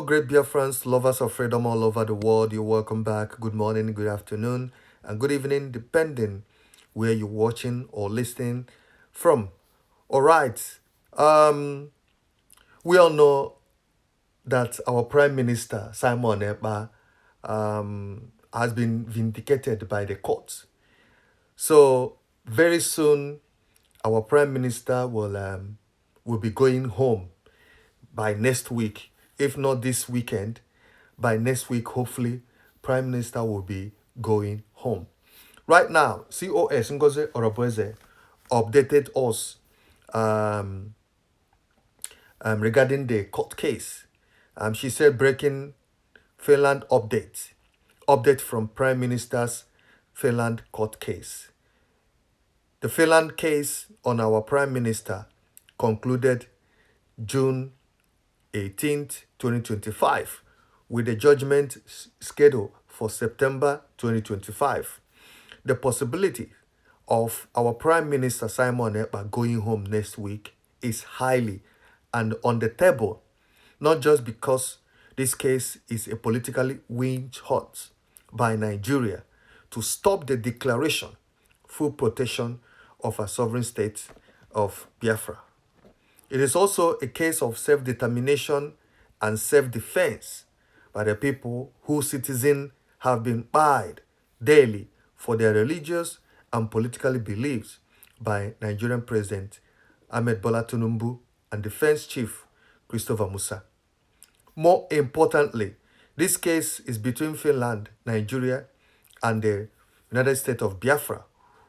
great Biafrans, lovers of freedom all over the world. You're welcome back. Good morning, good afternoon, and good evening, depending where you're watching or listening from. All right. We all know that our Prime Minister, Simon Ekpa, has been vindicated by the courts. So very soon, our Prime Minister will be going home by next week, if not this weekend. By next week, hopefully, Prime Minister will be going home. Right now, COS Ngozi Orobeze updated us regarding the court case. She said breaking Finland update. Update from Prime Minister's Finland court case. The Finland case on our Prime Minister concluded June 18th, 2025, with a judgment scheduled for September 2025. The possibility of our Prime Minister Simon Ekpa going home next week is highly and on the table, not just because this case is a politically witch hunt by Nigeria to stop the declaration, full protection of a sovereign state of Biafra. It is also a case of self-determination and self-defense by the people whose citizens have been buyed daily for their religious and political beliefs by Nigerian President Ahmed Bola Tinubu and Defense Chief Christopher Musa. More importantly, this case is between Finland, Nigeria, and the United States of Biafra,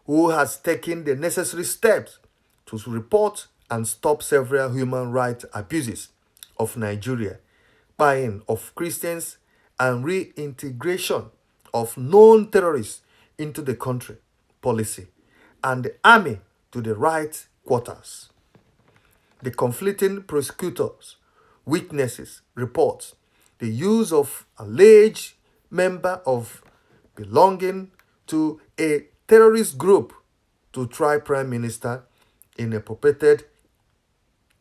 who has taken the necessary steps to report and stop several human rights abuses of Nigeria, buying of Christians, and reintegration of known terrorists into the country policy, and the army to the right quarters. The conflicting prosecutors, witnesses, reports the use of alleged member of belonging to a terrorist group to try Prime Minister in a purported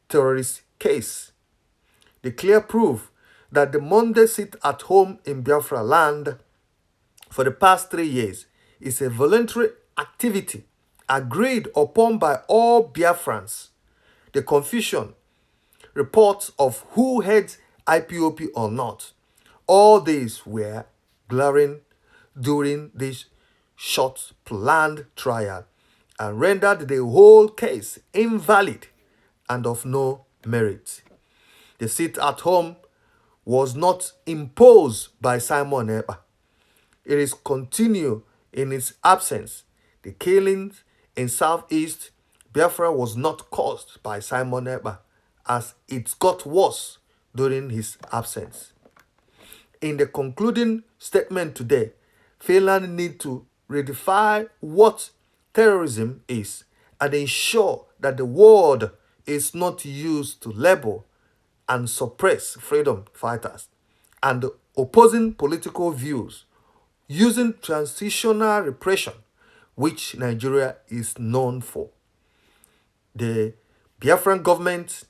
terrorist case. The clear proof that the Monday sit at home in Biafra land for the past 3 years is a voluntary activity agreed upon by all Biafrans. The confusion, reports of who heads IPOP or not, all these were glaring during this short planned trial and rendered the whole case invalid and of no merit. The sit at home was not imposed by Simon Ekpa. It is continued in its absence. The killings in Southeast Biafra was not caused by Simon Ekpa, as it got worse during his absence. In the concluding statement today, Finland need to redefine what terrorism is and ensure that the word is not used to label and suppress freedom fighters and opposing political views using transitional repression, which Nigeria is known for. The Biafran government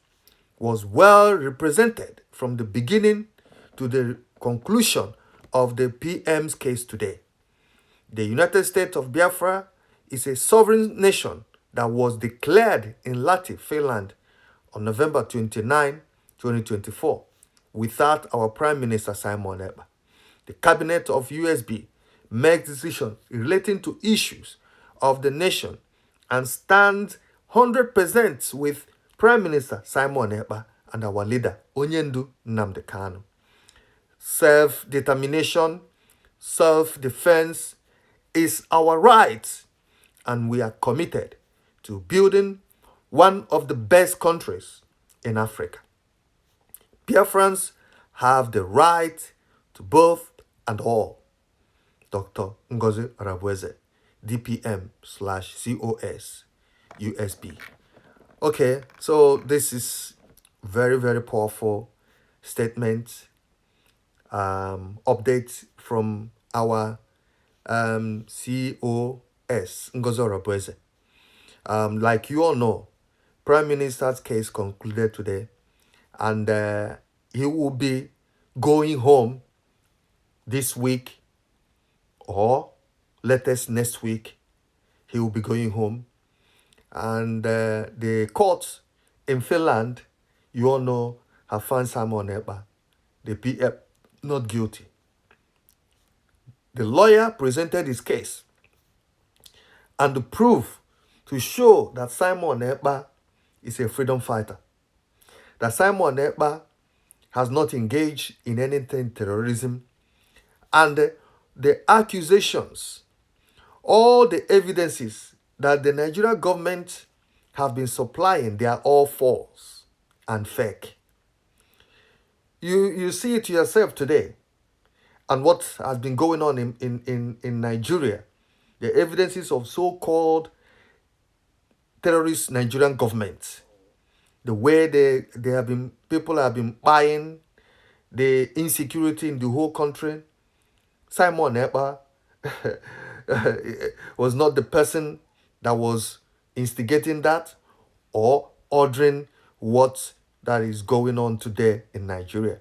was well represented from the beginning to the conclusion of the PM's case today. The United States of Biafra is a sovereign nation that was declared in Lahti, Finland on November 29, 2024, without our Prime Minister Simon Ekpa. The cabinet of USB makes decisions relating to issues of the nation and stands 100% with Prime Minister Simon Ekpa and our leader, Onyendu Nnamdi Kanu. Self-determination, self-defense is our right, and we are committed to building one of the best countries in Africa. Biafrans have the right to both and all. Dr. Ngozi Orobeze, DPM/COS, USB. Okay, so this is very, very powerful statement, update from our COS, Ngozi Orobeze. Like you all know, Prime Minister's case concluded today, and he will be going home this week or latest next week. He will be going home. And the court in Finland, you all know, have found Simon Ekpa, the PF, not guilty. The lawyer presented his case and the proof to show that Simon Ekpa is a freedom fighter, that Simon Ekpa has not engaged in anything terrorism, and the accusations, all the evidences that the Nigerian government have been supplying, they are all false and fake. You see it yourself today, and what has been going on in Nigeria, the evidences of so-called terrorist Nigerian government, the way they have been, people have been buying, the insecurity in the whole country. Simon Ekpa was not the person that was instigating that or ordering what that is going on today in Nigeria.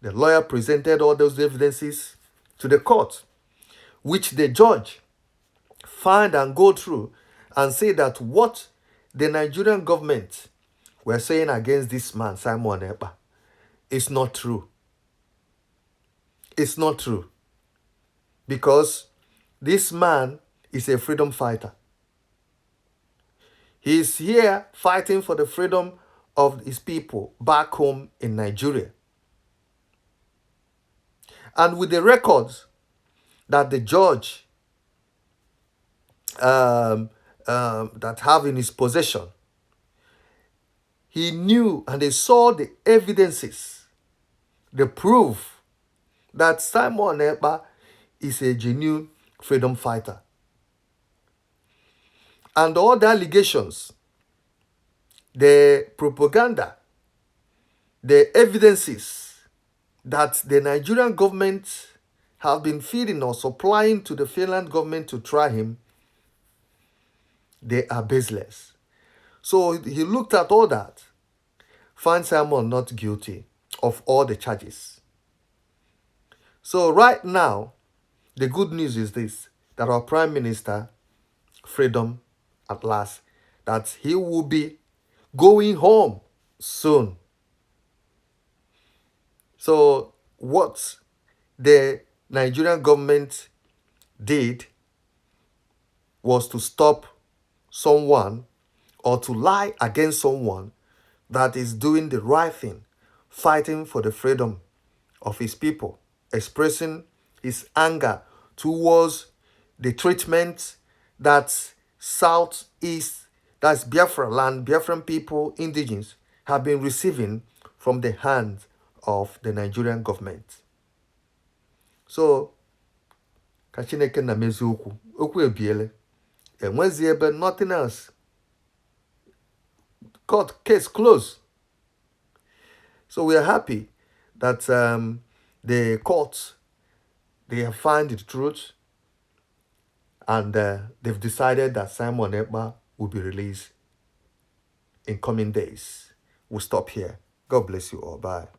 The lawyer presented all those evidences to the court, which the judge find and go through and say that what the Nigerian government were saying against this man, Simon Ekpa, is not true. It's not true. Because this man is a freedom fighter. He is here fighting for the freedom of his people back home in Nigeria. And with the records that the judge that have in his possession, he knew and they saw the evidences, the proof that Simon Ekpa is a genuine freedom fighter. And all the allegations, the propaganda, the evidences that the Nigerian government have been feeding or supplying to the Finland government to try him, they are baseless. So he looked at all that, found Simon not guilty of all the charges. So right now, the good news is this, that our Prime Minister, freedom at last, that he will be going home soon. So what the Nigerian government did was to stop someone or to lie against someone that is doing the right thing, fighting for the freedom of his people, expressing his anger towards the treatment that Southeast, that's Biafra land, Biafran people, indigenes, have been receiving from the hands of the Nigerian government. So, Kachineke na mezi okwu ebiele, enwezi ebe, nothing else. Court case closed. So we are happy that the courts, they have found the truth, and they've decided that Simon Ekpa will be released in coming days. We'll stop here. God bless you all. Bye.